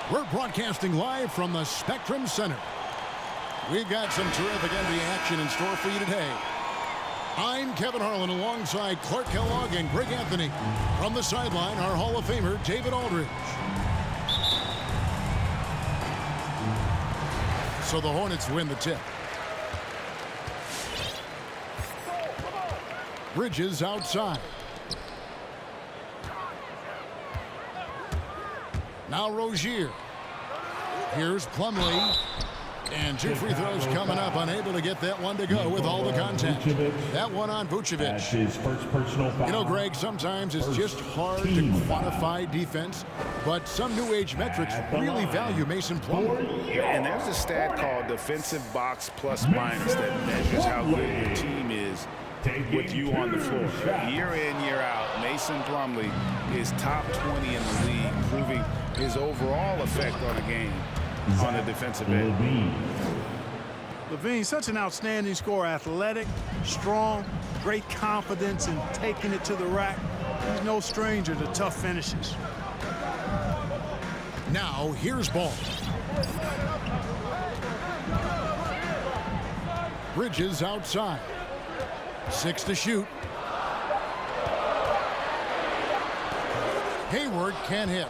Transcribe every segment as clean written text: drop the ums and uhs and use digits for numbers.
We're broadcasting live from the Spectrum Center. We've got some terrific NBA action in store for you today. I'm Kevin Harlan alongside Clark Kellogg and Greg Anthony. From the sideline, our Hall of Famer, David Aldridge. So the Hornets win the tip. Bridges outside. Now Rozier. Here's Plumlee. And 2 free throws coming up. Unable to get that one to go with all the contact. That one on Vucevic. His first personal foul. You know, Greg, sometimes it's just hard to quantify defense, but some new age metrics really value Mason Plumlee. And there's a stat called defensive box plus minus that measures how good your team is with you on the floor. Year in, year out, Mason Plumlee is top 20 in the league, proving his overall effect on a game on the defensive end. LaVine, such an outstanding scorer, athletic, strong, great confidence in taking it to the rack. He's no stranger to tough finishes. Now, here's Ball. Bridges outside. 6 to shoot. Hayward can't hit.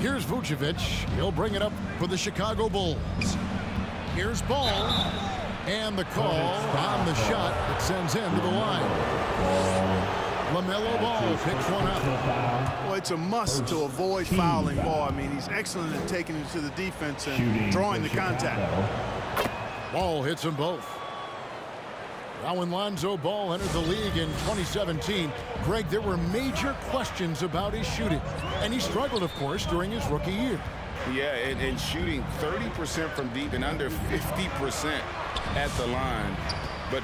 Here's Vucevic. He'll bring it up for the Chicago Bulls. Here's Ball. And the call on the shot that sends him to the line. LaMelo Ball picks one up. Well, it's a must to avoid fouling Ball. I mean, he's excellent at taking it to the defense and drawing the contact. Ball hits them both. Now when Lonzo Ball entered the league in 2017, Greg, there were major questions about his shooting. And he struggled, of course, during his rookie year. Yeah, and shooting 30% from deep and under 50% at the line. But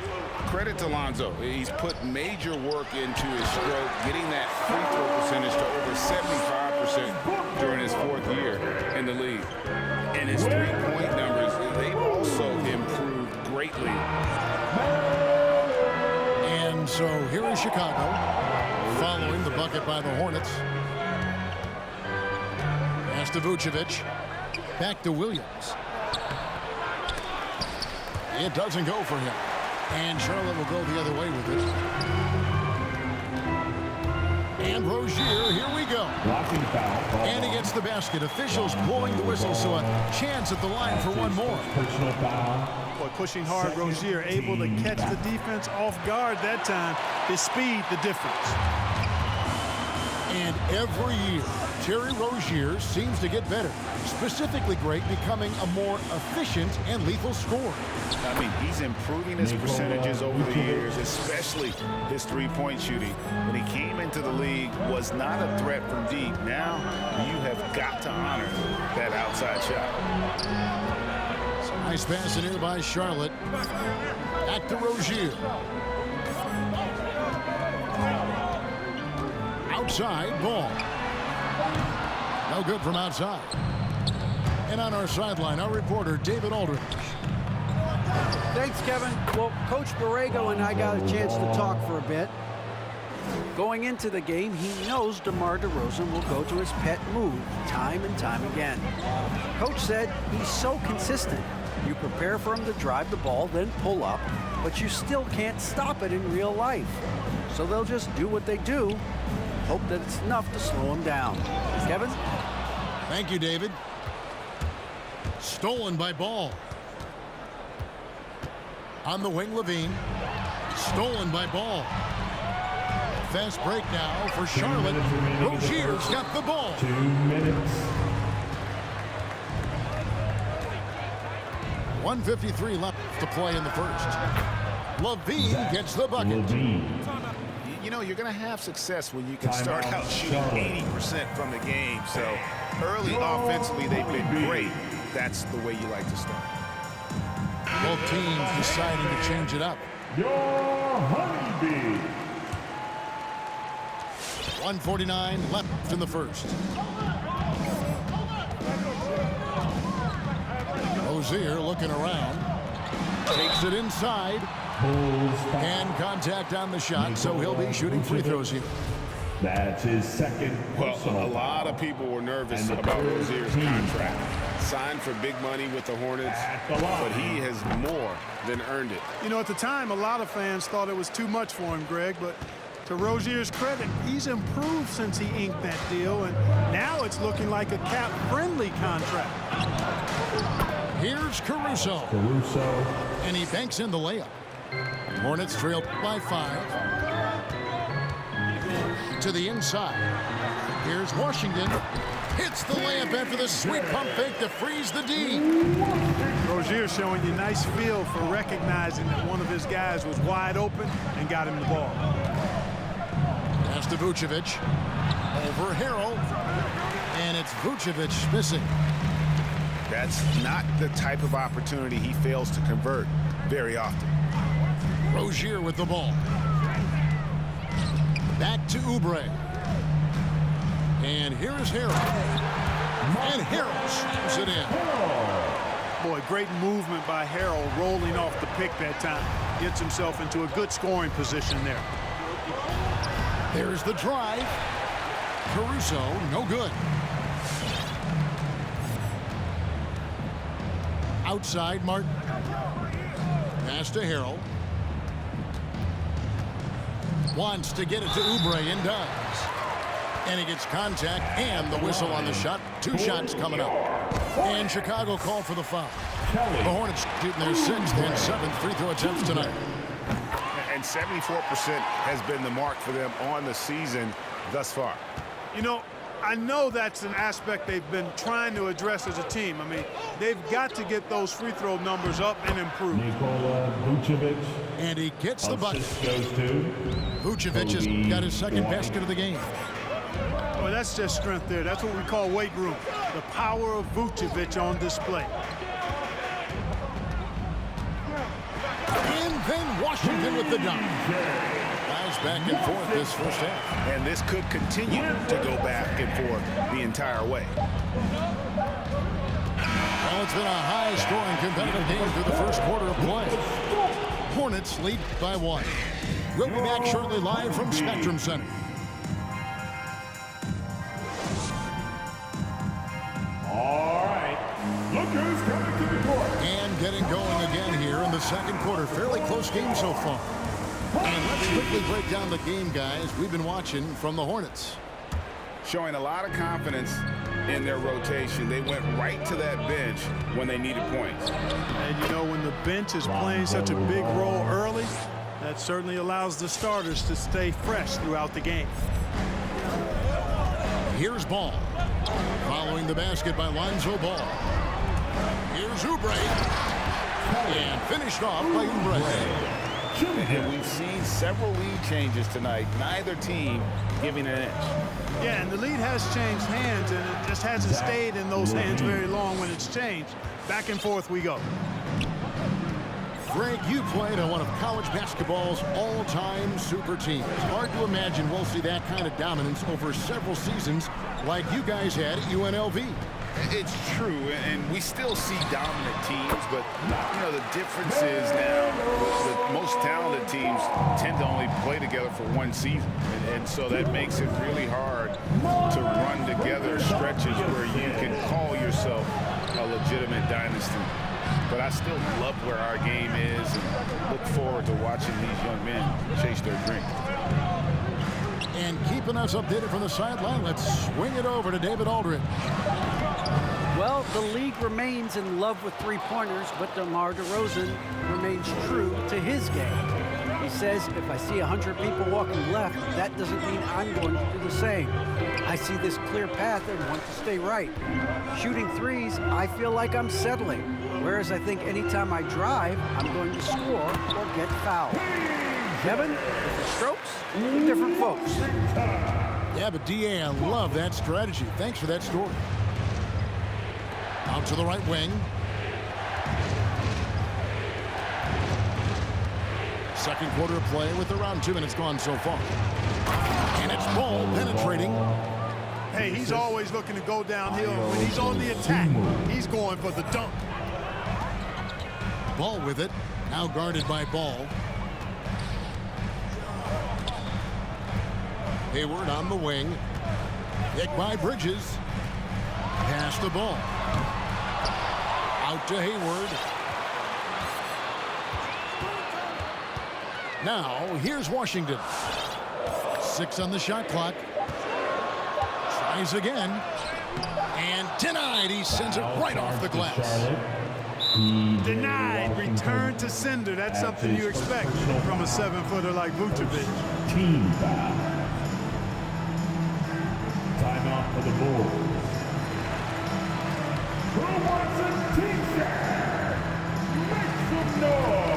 credit to Lonzo. He's put major work into his stroke, getting that free throw percentage to over 75% during his 4th year in the league. And his three-point numbers, they've also improved greatly. And so here is Chicago, following the bucket by the Hornets. Pass to Vucevic. Back to Williams. It doesn't go for him. And Charlotte will go the other way with it. And Rozier, here we go. Blocking foul. And he gets the basket. Officials blowing the whistle, so a chance at the line for one more. Personal foul. Boy, pushing hard, Rozier able to catch the defense off guard that time. His speed, the difference. And every year, Terry Rozier seems to get better. Specifically great, becoming a more efficient and lethal scorer. I mean, he's improving his percentages over the years, especially his three-point shooting. When he came into the league, was not a threat from deep. Now, you have got to honor that outside shot. Nice pass in here by Charlotte. Back to Rozier. Outside, Ball. No good from outside. And on our sideline, our reporter, David Aldridge. Thanks, Kevin. Well, Coach Borrego and I got a chance to talk for a bit. Going into the game, he knows DeMar DeRozan will go to his pet move time and time again. Coach said he's so consistent. You prepare for him to drive the ball, then pull up, but you still can't stop it in real life. So they'll just do what they do, hope that it's enough to slow him down. Kevin? Thank you, David. Stolen by Ball. On the wing, LaVine. Stolen by Ball. Fast break now for Charlotte. Rozier's got the ball. 2 minutes. 1:53 left to play in the first. LaVine gets the bucket. You know, you're going to have success when you can start out shooting 80% from the game. So early offensively, they've been great. That's the way you like to start. Both teams deciding to change it up. Your honeybee. 1:49 left in the first. Rozier looking around. Takes it inside. And contact on the shot, so he'll be shooting free throws here. That's his second Well, personal a lot foul. of people were nervous And the about third Rozier's team. contract. Signed for big money with the Hornets, At the line. but he has more than earned it. You know, at the time, a lot of fans thought it was too much for him, Greg, but to Rozier's credit, he's improved since he inked that deal, and now it's looking like a cap-friendly contract. Here's Caruso. Caruso. And he banks in the layup. Hornets trail by 5. To the inside. Here's Washington. Hits the layup after the sweet pump fake to freeze the D. Rozier showing you nice feel for recognizing that one of his guys was wide open and got him the ball. Pass to Vucevic. Over Harrell. And it's Vucevic missing. That's not the type of opportunity he fails to convert very often. Rozier with the ball. Back to Oubre. And here is Harrell. And Harrell shoots it in. Boy, great movement by Harrell rolling off the pick that time. Gets himself into a good scoring position there. There's the drive. Caruso, no good. Outside, Martin. Pass to Harrell. Wants to get it to Oubre and does. And he gets contact and the whistle on the shot. 2 shots coming up. And Chicago called for the foul. The Hornets shooting their 6th and 7th free throw attempts tonight. And 74% has been the mark for them on the season thus far. You know, I know that's an aspect they've been trying to address as a team. I mean, they've got to get those free throw numbers up and improve. Nikola Vucevic. And he gets the bucket. Assist goes to Vucevic has got his 2nd basket of the game. Well, that's just strength there. That's what we call weight room. The power of Vucevic on display. And then Washington with the dunk. Guys back and forth this first half. And this could continue to go back and forth the entire way. Well, it's been a high-scoring competitive game through the first quarter of play. Hornets lead by 1. We'll be back shortly live from Spectrum Center. All right. Look who's coming to the court. And getting going again here in the second quarter. Fairly close game so far. And let's quickly break down the game, guys, we've been watching from the Hornets. Showing a lot of confidence in their rotation. They went right to that bench when they needed points. And you know, when the bench is playing such a big role early, that certainly allows the starters to stay fresh throughout the game. Here's Ball. Following the basket by Lonzo Ball. Here's Oubre. And finished off by Oubre. And we've seen several lead changes tonight. Neither team giving an inch. Yeah, and the lead has changed hands, and it just hasn't stayed in those hands very long when it's changed. Back and forth we go. Greg, you played on one of college basketball's all-time super teams. Hard to imagine we'll see that kind of dominance over several seasons like you guys had at UNLV. It's true, and we still see dominant teams, but, you know, the difference is now the most talented teams tend to only play together for one season, and so that makes it really hard to run together stretches where you can call yourself a legitimate dynasty. But I still love where our game is and look forward to watching these young men chase their dream. And keeping us updated from the sideline, let's swing it over to David Aldridge. Well, the league remains in love with three-pointers, but DeMar DeRozan remains true to his game. He says, if I see 100 people walking left, that doesn't mean I'm going to do the same. I see this clear path and want to stay right. Shooting threes, I feel like I'm settling, whereas I think anytime I drive, I'm going to score or get fouled. Kevin, different strokes, different folks. Yeah, but DA, I love that strategy. Thanks for that story. Out to the right wing. Second quarter of play with around 2 minutes gone so far. And it's Ball penetrating. Hey, he's always looking to go downhill. When he's on the attack, he's going for the dunk. Ball with it. Now guarded by Ball. Hayward on the wing. Hit by Bridges. Pass the ball. Out to Hayward. Now, here's Washington. 6 on the shot clock. Tries again. And denied. He sends it right off the glass. Denied. Return to sender. That's something you expect from a 7-footer like Vucevic. Team foul. Timeout for the Bulls. Who wants a t-shirt? Make some noise.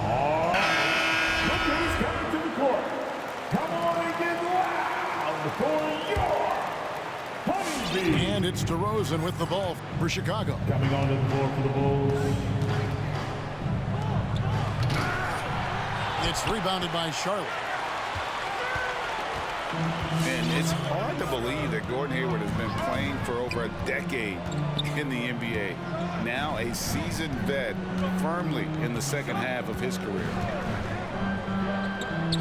All right. Look who's coming to the court. Come on and get loud for your Honeybee. And it's DeRozan with the ball for Chicago. Coming onto the floor for the Bulls. It's rebounded by Charlotte. And it's hard to believe that Gordon Hayward has been playing for over a decade in the NBA. Now a seasoned vet firmly in the second half of his career.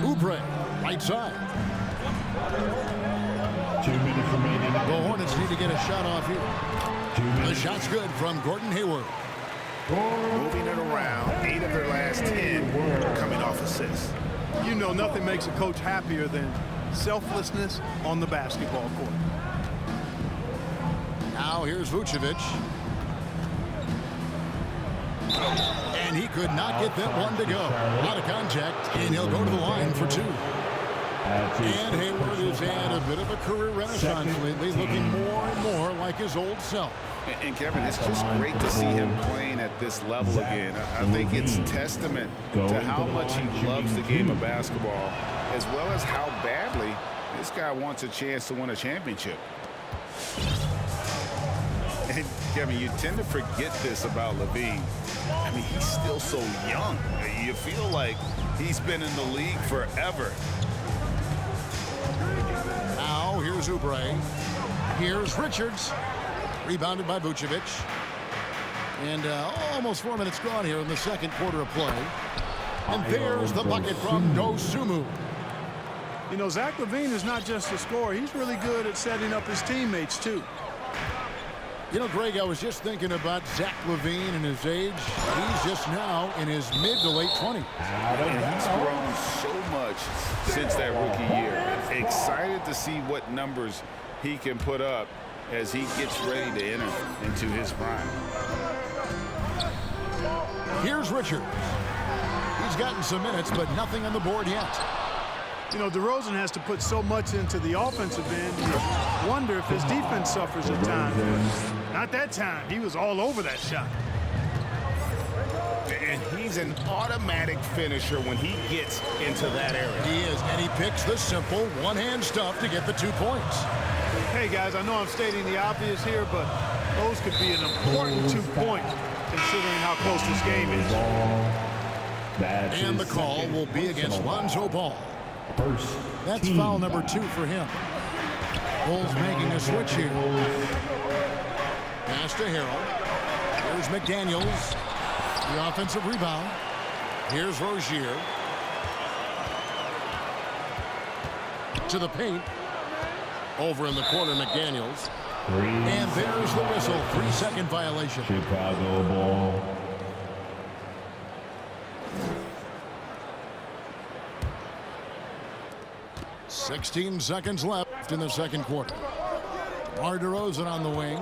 Oubre, right side. 2 minutes remaining. The Hornets need to get a shot off here. 2 The minutes. shot's good from Gordon Hayward. Moving it around, 8 of their last 10 coming off assists. You know, nothing makes a coach happier than selflessness on the basketball court. Now here's Vucevic. And he could not get that one to go. Out of contact, and he'll go to the line for 2. And Hayward has had a bit of a career renaissance lately, looking more and more like his old self. And Kevin, it's just great to see him playing at this level again. I think it's testament to how much he loves the game of basketball, as well as how badly this guy wants a chance to win a championship. And Kevin, you tend to forget this about LaVine. I mean, he's still so young. You feel like he's been in the league forever. Now here's Oubre. Here's Richards. Rebounded by Vucevic. And almost 4 minutes gone here in the second quarter of play. And there's the bucket from Dosunmu. You know, Zach LaVine is not just a scorer. He's really good at setting up his teammates, too. You know, Greg, I was just thinking about Zach LaVine and his age. He's just now in his mid to late 20s. And he's grown so much since that rookie year. Excited to see what numbers he can put up as he gets ready to enter into his prime. Here's Richards. He's gotten some minutes, but nothing on the board yet. You know, DeRozan has to put so much into the offensive end. You wonder if his defense suffers at times. Not that time. He was all over that shot. And he's an automatic finisher when he gets into that area. He is, and he picks the simple one-hand stuff to get the 2 points. Hey, guys, I know I'm stating the obvious here, but those could be an important 2 points considering how close this game is. And the call will be against Lonzo Ball. First. That's foul number 2 for him. Bulls making a switch here. Pass to Harrell. Here's McDaniels. The offensive rebound. Here's Rozier. To the paint. Over in the corner, McDaniels. And there's the whistle. 3-second violation. Chicago ball. .16 seconds left in the second quarter. DeMar DeRozan on the wing.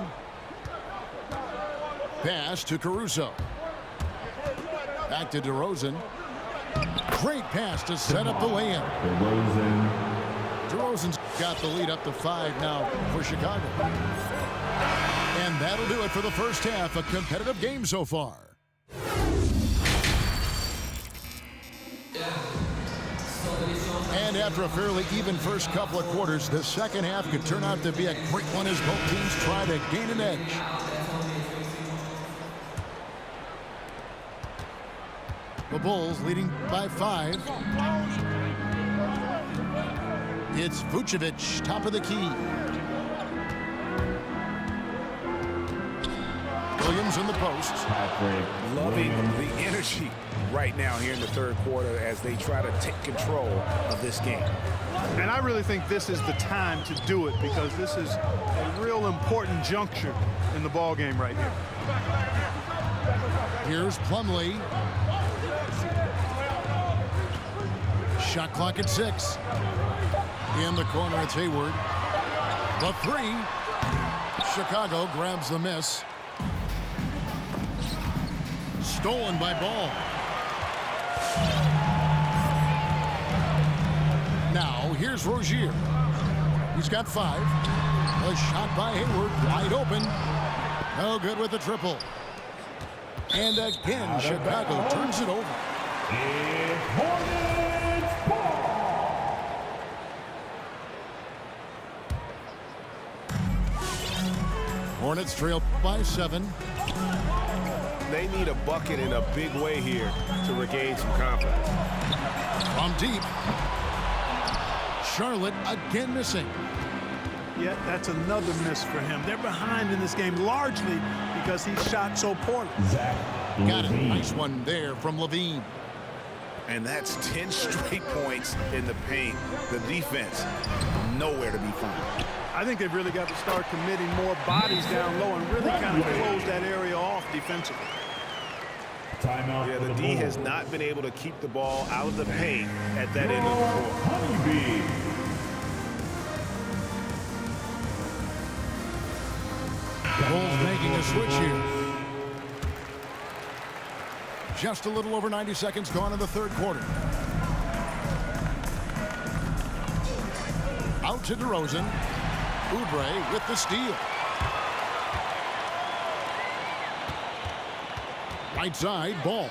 Pass to Caruso. Back to DeRozan. Great pass to set up the lay-in. DeRozan's got the lead up to 5 now for Chicago. And that'll do it for the first half. A competitive game so far. And after a fairly even first couple of quarters, the second half could turn out to be a great one as both teams try to gain an edge. The Bulls leading by 5. It's Vucevic, top of the key. Williams in the posts. Loving the energy right now here in the third quarter as they try to take control of this game. And I really think this is the time to do it because this is a real important juncture in the ball game right here. Here's Plumlee. Shot clock at 6. In the corner, it's Hayward. The 3. Chicago grabs the miss. Stolen by Ball. Now, here's Rozier. He's got 5. A shot by Hayward, wide open. No good with the triple. And again, Chicago turns it over. It's Hornets ball. Hornets trail by 7. They need a bucket in a big way here to regain some confidence. From deep. Charlotte again missing. Yeah, that's another miss for him. They're behind in this game largely because he shot so poorly. Got it. Nice one there from Levine. And that's 10 straight points in the paint. The defense, nowhere to be found. I think they've really got to start committing more bodies down low and really kind of close that area off defensively. Yeah, the D has not been able to keep the ball out of the paint at that end of the court. Honeybee. Bulls making a switch here. Just a little over 90 seconds gone in the third quarter. Out to DeRozan. Oubre with the steal. Right side, Ball.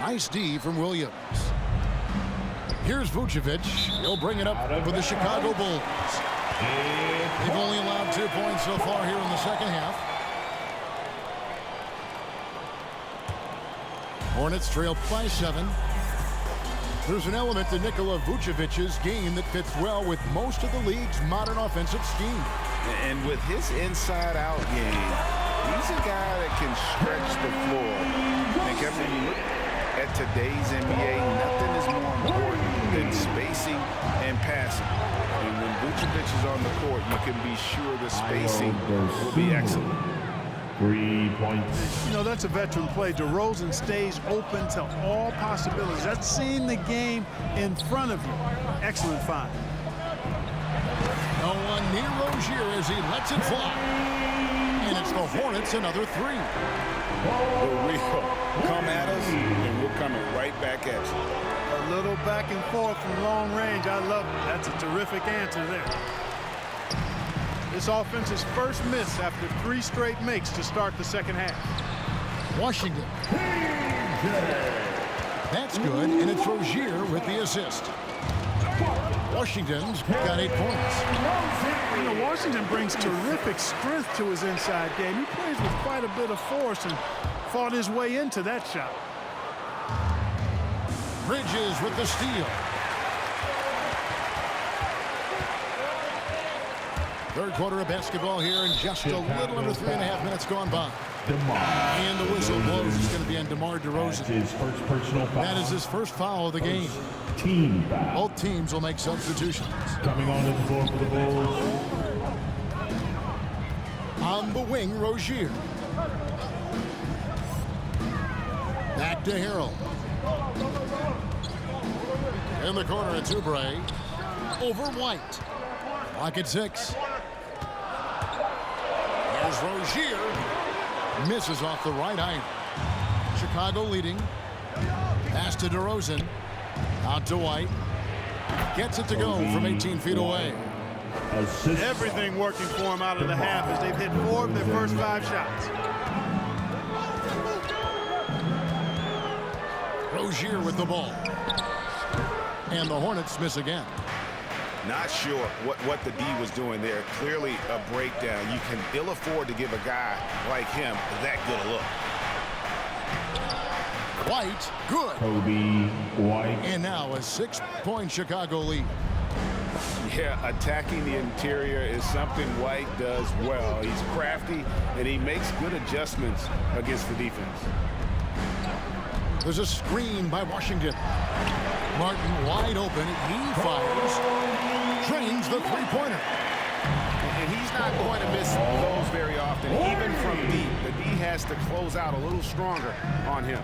Nice D from Williams. Here's Vucevic. He'll bring it up for the Chicago Bulls. They've only allowed 2 points so far here in the second half. Hornets trail by 7. There's an element to Nikola Vucevic's game that fits well with most of the league's modern offensive scheme. And with his inside-out game, he's a guy that can stretch the floor. And Kevin, when you look at today's NBA, nothing is more important than spacing and passing. And when Vucevic is on the court, you can be sure the spacing will be excellent. 3 points. You know, that's a veteran play. DeRozan stays open to all possibilities. That's seeing the game in front of you. Excellent find. No one near Rozier as he lets it fly. And it's the Hornets another 3. The real come at us, and we're coming right back at you. A little back and forth from long range. I love it. That's a terrific answer there. This offense's first miss after 3 straight makes to start the second half. Washington. That's good, and it's Rozier with the assist. Washington's got 8 points. You know, Washington brings terrific strength to his inside game. He plays with quite a bit of force and fought his way into that shot. Bridges with the steal. Third quarter of basketball here, and just a little under 3.5 minutes gone by. And the whistle blows. It's going to be on DeMar DeRozan. His first personal foul. That is his first foul of the game. Team foul. Both teams will make substitutions. Coming onto the floor for the Bulls. On the wing, Rozier. Back to Harrell. In the corner, it's Oubre. Over White. Clock at 6. Here's Rozier. Misses off the right iron. Chicago leading. Pass to DeRozan. Out to White. Gets it to go from 18 feet away. Assist. Everything working for him out of the half as they've hit 4 of their first 5 shots. Rozier with the ball. And the Hornets miss again. Not sure what the D was doing there. Clearly a breakdown. You can ill afford to give a guy like him that good a look. White, good. Kobe White. And now a 6-point Chicago lead. Yeah, attacking the interior is something White does well. He's crafty, and he makes good adjustments against the defense. There's a screen by Washington. Martin wide open. He fires. Drains the three-pointer. And he's not going to miss those very often, even from deep. The D has to close out a little stronger on him.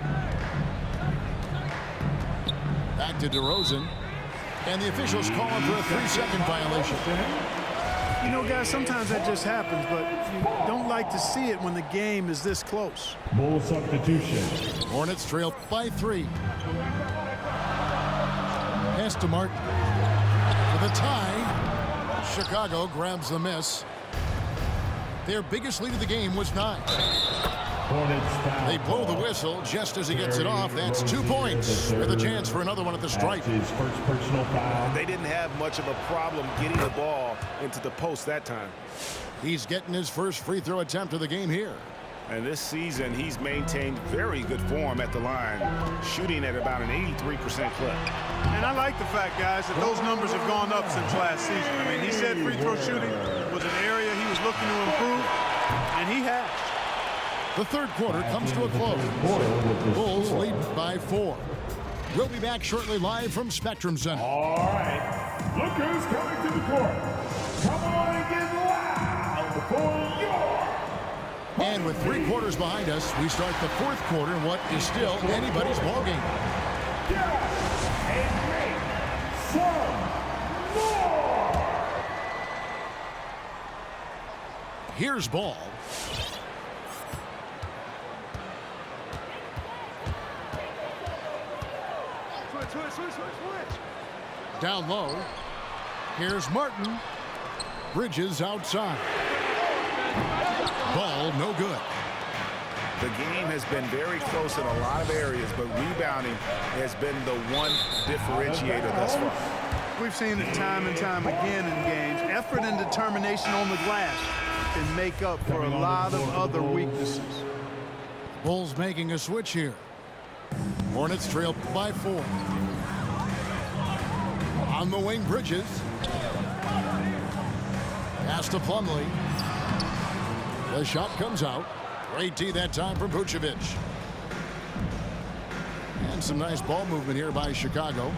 Back to DeRozan. And the officials call him for a 3-second violation. You know, guys, sometimes that just happens, but you don't like to see it when the game is this close. Bull substitution. Hornets trail by 3. Pass to Martin. For the tie, Chicago grabs the miss. Their biggest lead of the game was 9. They blow the whistle just as he gets it off. That's 2 points with a chance for another one at the stripe. His first personal foul. They didn't have much of a problem getting the ball into the post that time. He's getting his first free throw attempt of the game here. And this season, he's maintained very good form at the line, shooting at about an 83% clip. And I like the fact, guys, that those numbers have gone up since last season. I mean, he said free throw shooting was an area he was looking to improve, and he has. The third quarter comes to a close. Bulls lead by 4. We'll be back shortly live from Spectrum Center. All right. Look who's coming to the court. Come on and get loud for your... And with 3 quarters behind us, we start the fourth quarter in what is still anybody's ballgame. And make some more. Here's Ball. Down low. Here's Martin. Bridges outside. Ball no good. The game has been very close in a lot of areas, but rebounding has been the one differentiator thus far. We've seen it time and time again in games. Effort and determination on the glass can make up for a lot of other weaknesses. Bulls making a switch here. Hornets trail by 4. On the wing, Bridges. Pass to Plumlee. The shot comes out. Great D that time from Vucevic. And some nice ball movement here by Chicago.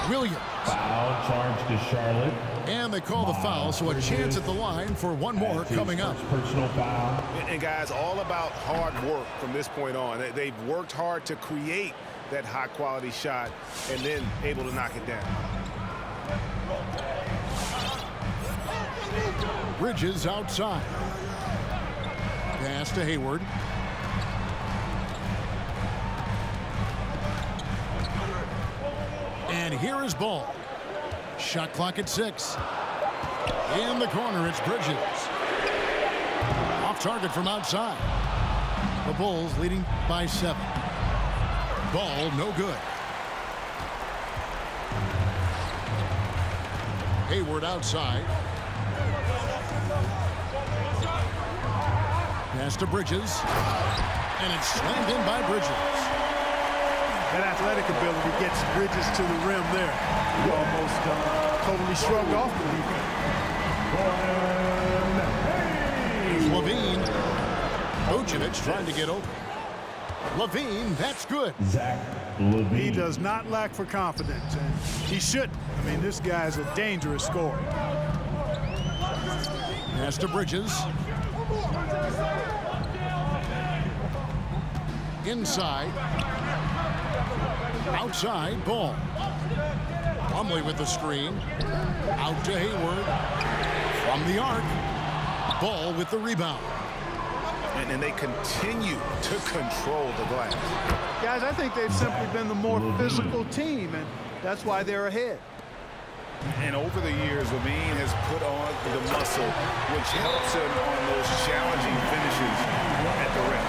Williams. Foul charge to Charlotte. And they call the foul, so a chance at the line for one more coming up. Personal foul. And guys, all about hard work from this point on. They've worked hard to create that high-quality shot and then able to knock it down. Bridges outside. Pass to Hayward. And here is Ball. Shot clock at 6. In the corner, it's Bridges. Off target from outside. The Bulls leading by 7. Ball no good. Hayward outside. Pass to Bridges. And it's slammed in by Bridges. That athletic ability gets Bridges to the rim there. He almost totally shrugged off the defense. Levine. Vucevic trying to get open. Levine, that's good. Zach Levine. He does not lack for confidence, and he shouldn't. I mean, this guy's a dangerous scorer. Pass to Bridges. Inside. Outside, Ball. Plumlee with the screen. Out to Hayward. From the arc. Ball with the rebound. And they continue to control the glass. Guys, I think they've simply been the more physical team, and that's why they're ahead. And over the years, Levine has put on the muscle, which helps him on those challenging finishes at the rim.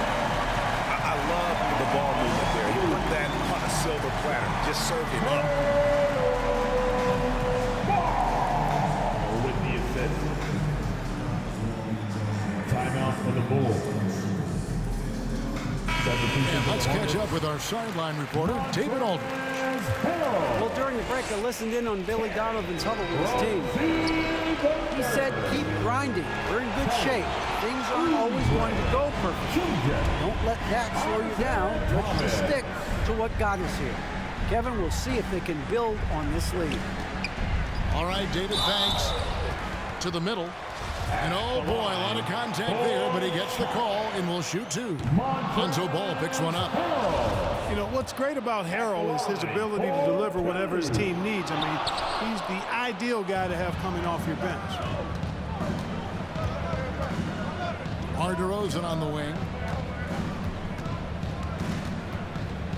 I love the ball movement there. He put that on a silver platter, just served him up. With the assist. Timeout for the Bulls. And let's catch up with our sideline reporter, David Aldridge. Well, during the break, I listened in on Billy Donovan's huddle with his team. He said, keep grinding. We're in good shape. Things aren't always going to go perfectly. Don't let that slow you down. Let's just stick to what got us here. Kevin, will see if they can build on this lead. All right, David, thanks. To the middle. And oh boy, a lot of contact there, but he gets the call and will shoot two. Lonzo Ball picks one up. You know, what's great about Harrell is his ability to deliver whatever his team needs. I mean, he's the ideal guy to have coming off your bench. DeMar DeRozan on the wing.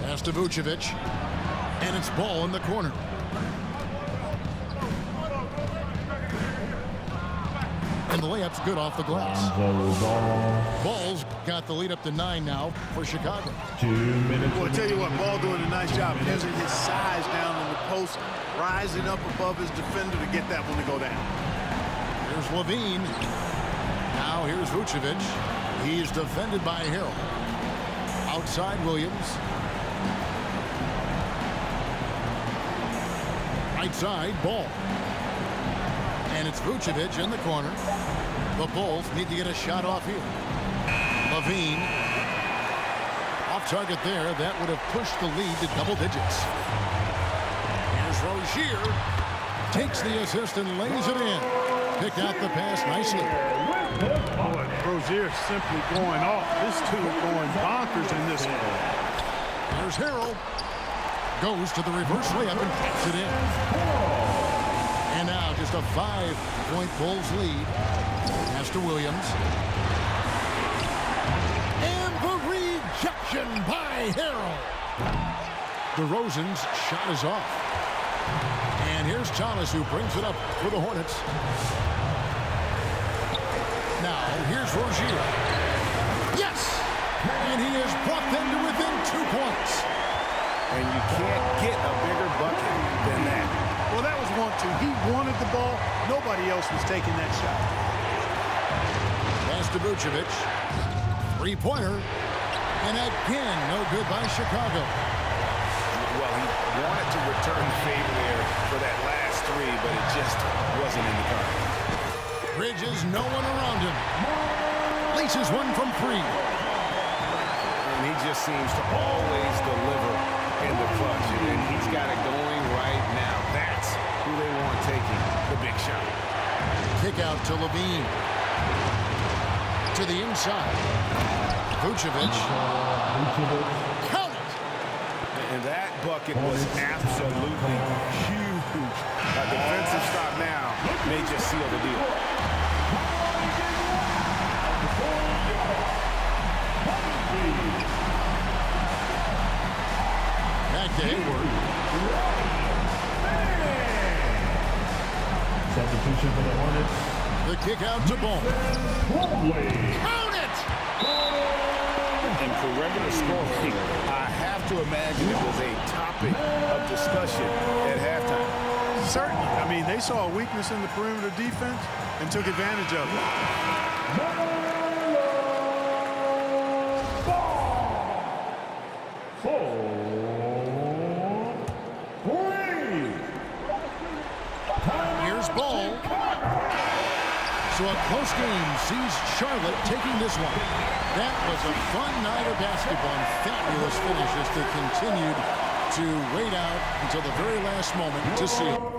Pass to Vucevic. And it's Ball in the corner. And the layup's good off the glass. Ball's got the lead up to 9 now for Chicago. 2 minutes. Well, I tell you what, Ball doing a nice job using his size down in the post, rising up above his defender to get that one to go down. Here's Levine. Now here's Vucevic. He's defended by Harrell. Outside Williams. Right side, Ball. And it's Vucevic in the corner. The Bulls need to get a shot off here. Levine. Off target there. That would have pushed the lead to double digits. Here's Rozier. Takes the assist and lays it in. Picked out the pass nicely. Boy, Rozier simply going off. This two are going bonkers in this one. There's Harrell. Goes to the reverse layup and taps it in. And now just a 5-point Bulls lead. Pass to Williams. And the rejection by Harrell. DeRozan's shot is off. And here's Thomas who brings it up for the Hornets. Now here's Rozier. Yes! And he has brought them to within 2 points. And you can't get a bigger bucket than that. Well, that was 1-2. He wanted the ball. Nobody else was taking that shot. Pass to Vucevic. Three-pointer. And again, no good by Chicago. Well, he wanted to return the favor there for that last three, but it just wasn't in the cards. Bridges, no one around him. Laces one from 3. And he just seems to always deliver in the clutch. And he's got it going right now. That's who they want taking the big shot. Kick out to Levine. To the inside. Vucevic. Count it! And that bucket was absolutely huge. A defensive stop now may just seal the deal. Back to Hayward. Substitution for the Hornets. The kick out to Ball. Count it! In perimeter scoring, I have to imagine it was a topic of discussion at halftime. Certainly. I mean, they saw a weakness in the perimeter defense and took advantage of it. Here's Ball. So a close game sees Charlotte taking this one. That was a fun night of basketball and fabulous finishes that continued to wait out until the very last moment to seal.